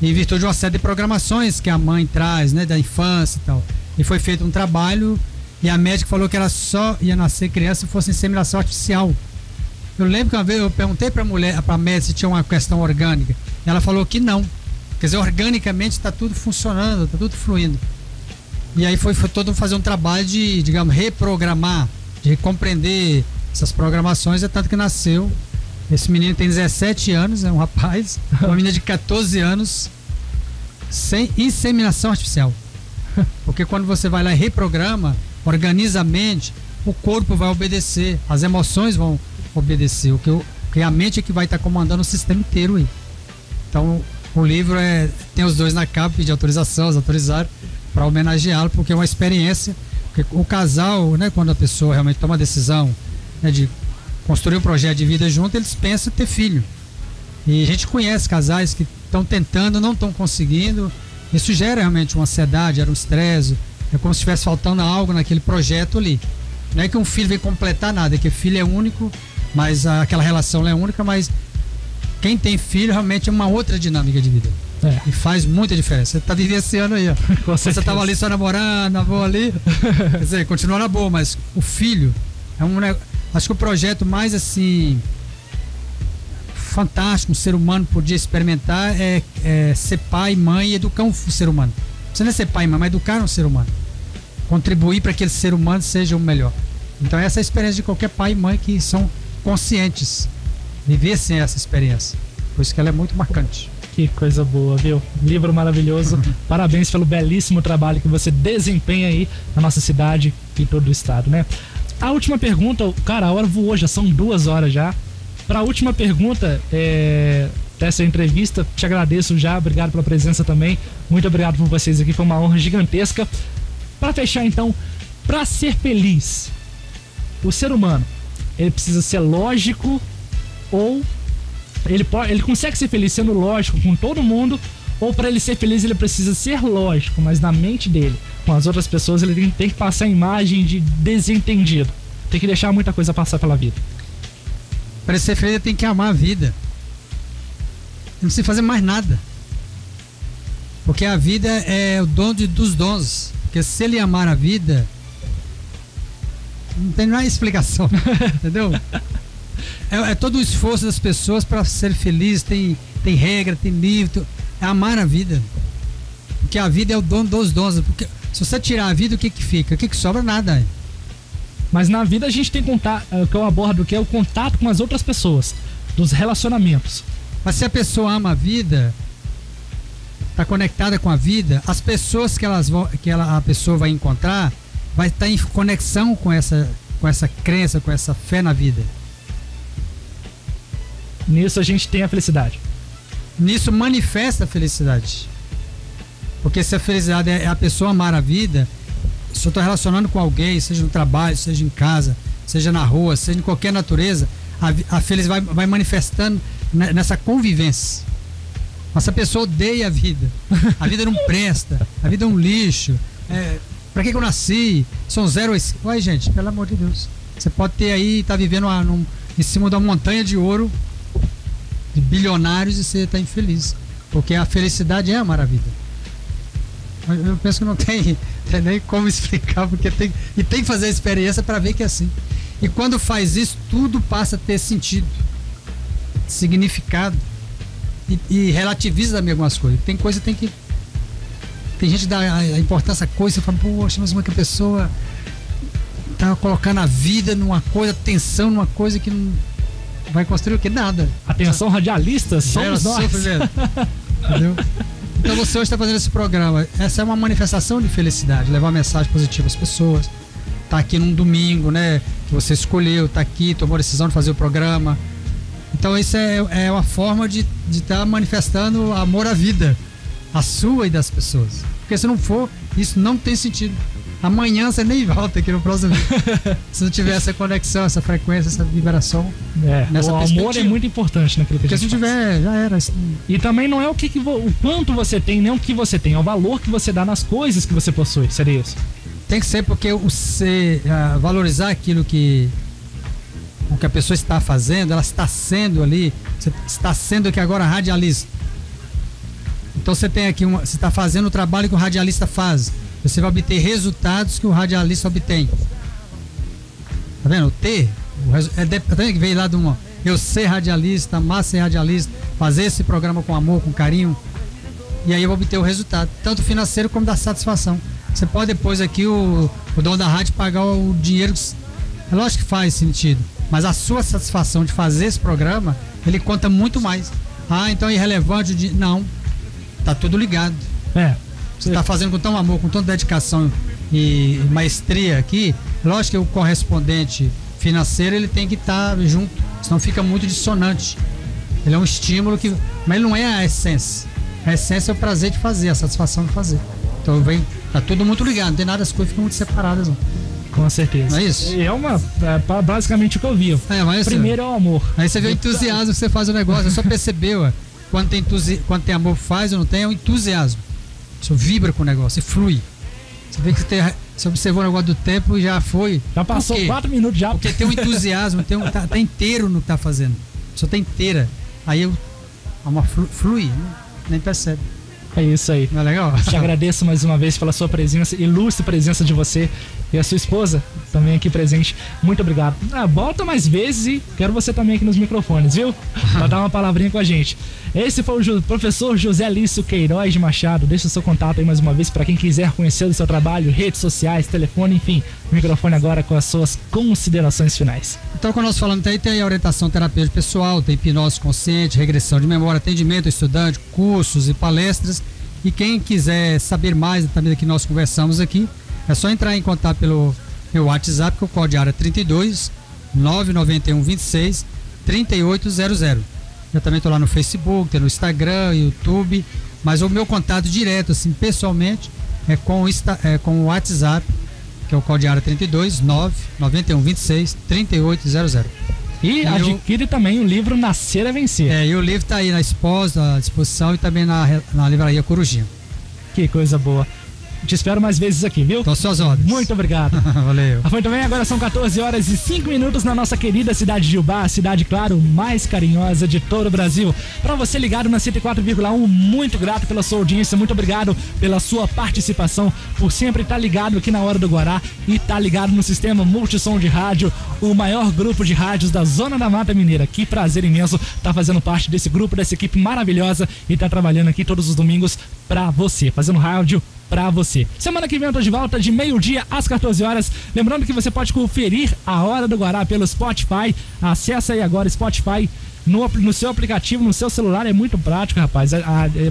E em virtude de uma série de programações que a mãe traz, né, da infância e tal. E foi feito um trabalho e a médica falou que ela só ia nascer criança se fosse inseminação artificial. Eu lembro que uma vez eu perguntei para a médica se tinha uma questão orgânica. Ela falou que não. Quer dizer, organicamente está tudo funcionando, está tudo fluindo. E aí foi todo fazer um trabalho de, digamos, reprogramar, de compreender essas programações. É tanto que nasceu. Esse menino tem 17 anos, é um rapaz. Uma menina de 14 anos, sem inseminação artificial. Porque quando você vai lá e reprograma, organiza a mente, o corpo vai obedecer, as emoções vão obedecer. Porque a mente é que vai estar comandando o sistema inteiro aí. Então, o livro tem os dois na capa, pedir autorização, eles autorizaram para homenageá-lo, porque é uma experiência. Porque o casal, né, quando a pessoa realmente toma a decisão, né, de construir um projeto de vida junto, eles pensam em ter filho. E a gente conhece casais que estão tentando, não estão conseguindo. Isso gera realmente uma ansiedade, gera um estresse. É como se estivesse faltando algo naquele projeto ali. Não é que um filho vem completar nada, é que o filho é único, mas aquela relação é única, mas quem tem filho realmente é uma outra dinâmica de vida. E faz muita diferença. Você está vivenciando aí, ó. Você estava ali só namorando, na boa ali. Quer dizer, continua na boa, mas o filho é um negócio. Acho que o projeto mais assim fantástico um ser humano podia experimentar é ser pai, mãe e educar um ser humano. Você não é ser pai e mãe, mas educar um ser humano. Contribuir para que aquele ser humano seja o melhor. Então essa é a experiência de qualquer pai e mãe que são conscientes. Vivessem essa experiência. Por isso que ela é muito marcante. Que coisa boa, viu? Livro maravilhoso. Parabéns pelo belíssimo trabalho que você desempenha aí na nossa cidade e todo o estado, né? A última pergunta, cara, a hora voou, já são 2 horas já. Para a última pergunta dessa entrevista, te agradeço já, obrigado pela presença também. Muito obrigado por vocês aqui, foi uma honra gigantesca. Para fechar então, para ser feliz, o ser humano, ele precisa ser lógico ou ele consegue ser feliz sendo lógico com todo mundo, ou para ele ser feliz ele precisa ser lógico, mas na mente dele, com as outras pessoas, ele tem que passar a imagem de desentendido. Tem que deixar muita coisa passar pela vida. Para ser feliz, ele tem que amar a vida. Não precisa fazer mais nada. Porque a vida é o dom dos dons. Porque se ele amar a vida, não tem mais explicação. Entendeu? É todo o esforço das pessoas para ser feliz. Tem regra, tem livro. É amar a vida. Porque a vida é o dom dos dons. Porque se você tirar a vida, o que fica? O que sobra? Nada. Mas na vida a gente tem contato, o que eu abordo, que é o contato com as outras pessoas, dos relacionamentos. Mas se a pessoa ama a vida, está conectada com a vida, as pessoas a pessoa vai encontrar, vai estar em conexão com essa crença, com essa fé na vida. Nisso a gente tem a felicidade. Nisso manifesta a felicidade. Porque se a felicidade é a pessoa amar a vida, se eu estou relacionando com alguém, seja no trabalho, seja em casa, seja na rua, seja em qualquer natureza, a felicidade vai manifestando nessa convivência. Mas se a pessoa odeia a vida não presta, a vida é um lixo, pra que eu nasci? São zero. Uai, gente, pelo amor de Deus. Você pode ter aí, tá vivendo em cima de uma montanha de ouro, de bilionários, e você tá infeliz. Porque a felicidade é amar a vida. Eu penso que não tem nem como explicar, porque tem que fazer a experiência para ver que é assim. E quando faz isso, tudo passa a ter sentido, significado, e relativiza também algumas coisas. Tem gente que dá a importância a coisa e fala, poxa, mas como é que a pessoa tá colocando a vida numa coisa, atenção numa coisa que não vai construir o que? Nada. Atenção, radialistas, somos nós. Entendeu? Então você hoje está fazendo esse programa. Essa é uma manifestação de felicidade, levar uma mensagem positiva às pessoas. Tá aqui num domingo, né? Que você escolheu, tá aqui, tomou a decisão de fazer o programa. Então isso é uma forma de estar manifestando amor à vida, a sua e das pessoas. Porque se não for, isso não tem sentido. Amanhã você nem volta aqui no próximo vídeo. Se não tiver essa conexão, essa frequência, essa vibração. O amor é muito importante naquilo que a gente faz. Porque se não tiver, já era. E também não é o quanto você tem, nem o que você tem, é o valor que você dá nas coisas que você possui. Seria isso? Tem que ser, porque valorizar aquilo o que a pessoa está fazendo, ela está sendo ali, você está sendo aqui agora radialista. Então você tem aqui você está fazendo o trabalho que o radialista faz. Você vai obter resultados que o radialista obtém. Tá vendo? O T, que veio lá do eu ser radialista, amar ser radialista, fazer esse programa com amor, com carinho, e aí eu vou obter o resultado, tanto financeiro como da satisfação. Você pode depois aqui, o dono da rádio, pagar o dinheiro. É lógico que faz sentido, mas a sua satisfação de fazer esse programa, ele conta muito mais. Então é irrelevante o dinheiro. Não, tá tudo ligado. Você está fazendo com tão amor, com tanta dedicação e maestria aqui. Lógico que o correspondente financeiro ele tem que estar junto, senão fica muito dissonante. Ele é um estímulo mas ele não é a essência. A essência é o prazer de fazer, a satisfação de fazer. Então tá tudo muito ligado, não tem nada, as coisas ficam muito separadas. Não. Com certeza. Não é isso? É basicamente o que eu vivo. Primeiro é o amor. Aí você vê o entusiasmo que você faz o negócio, você só percebeu, quando tem amor faz ou não tem, é o entusiasmo. Você vibra com o negócio, você flui. Você vê que você observou o negócio do tempo e já foi. Já passou 4 minutos já. Porque tem um entusiasmo, tá inteiro no que tá fazendo. A pessoa tá inteira. Aí flui, né? Nem percebe. É isso aí. Não é legal? Te agradeço mais uma vez pela sua presença, ilustre presença de você e a sua esposa também aqui presente. Muito obrigado. Volta mais vezes e quero você também aqui nos microfones, viu? Pra dar uma palavrinha com a gente. Esse foi o professor José Lício Queiroz de Machado. Deixa o seu contato aí mais uma vez para quem quiser conhecer o seu trabalho, redes sociais, telefone, enfim. Microfone agora com as suas considerações finais. Então, quando nós falamos aí, tem a orientação terapêutica pessoal, tem hipnose consciente, regressão de memória, atendimento ao estudante, cursos e palestras. E quem quiser saber mais também do que nós conversamos aqui, é só entrar em contato pelo meu WhatsApp, que é o código área 32 991 26 3800. Eu também estou lá no Facebook, tem no Instagram, YouTube, mas o meu contato direto, assim, pessoalmente, é com o WhatsApp, que é o código área 32 991 26 3800. E adquire também o livro Nascer é Vencer. E o livro tá aí na à disposição e também na livraria Corujinha. Que coisa boa. Te espero mais vezes aqui, viu? Tô às suas ordens. Muito obrigado. Valeu. Muito bem, agora são 14 horas e 5 minutos na nossa querida cidade de Ubá, a cidade, claro, mais carinhosa de todo o Brasil. Pra você ligado na 104,1, muito grato pela sua audiência, muito obrigado pela sua participação, por sempre estar ligado aqui na Hora do Guará e estar ligado no sistema Multissom de Rádio, o maior grupo de rádios da Zona da Mata Mineira. Que prazer imenso estar fazendo parte desse grupo, dessa equipe maravilhosa e estar trabalhando aqui todos os domingos pra você, fazendo rádio pra você. Semana que vem eu tô de volta de meio-dia às 14 horas. Lembrando que você pode conferir a Hora do Guará pelo Spotify. Acessa aí agora Spotify no seu aplicativo, no seu celular. É muito prático, rapaz.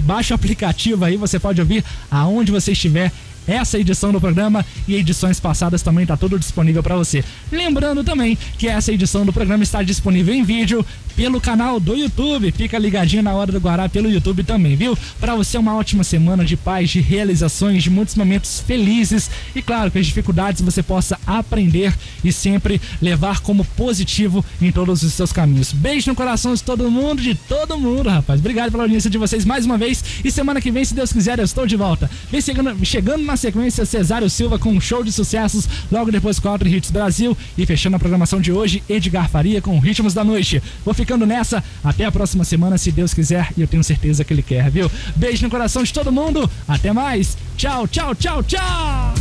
Baixa o aplicativo aí, você pode ouvir aonde você estiver. Essa edição do programa e edições passadas também tá tudo disponível para você. Lembrando também que essa edição do programa está disponível em vídeo pelo canal do YouTube. Fica ligadinho na Hora do Guará pelo YouTube também, viu? Para você uma ótima semana de paz, de realizações, de muitos momentos felizes e claro, que as dificuldades você possa aprender e sempre levar como positivo em todos os seus caminhos. Beijo no coração de todo mundo, rapaz. Obrigado pela audiência de vocês mais uma vez e semana que vem, se Deus quiser, eu estou de volta. Vem chegando na sequência, Cesário Silva com um show de sucessos, logo depois 4 Hits Brasil e fechando a programação de hoje, Edgar Faria com Ritmos da Noite. Vou ficando nessa, até a próxima semana, se Deus quiser, e eu tenho certeza que Ele quer, viu? Beijo no coração de todo mundo, até mais, tchau, tchau, tchau, tchau!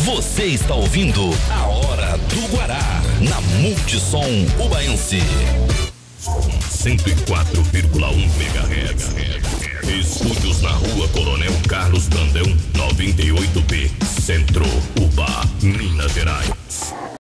Você está ouvindo a Hora do Guará, na Multissom Ubaense. 104,1 MHz. Estúdios na Rua Coronel Carlos Brandão, 98B, Centro, Ubá, Minas Gerais.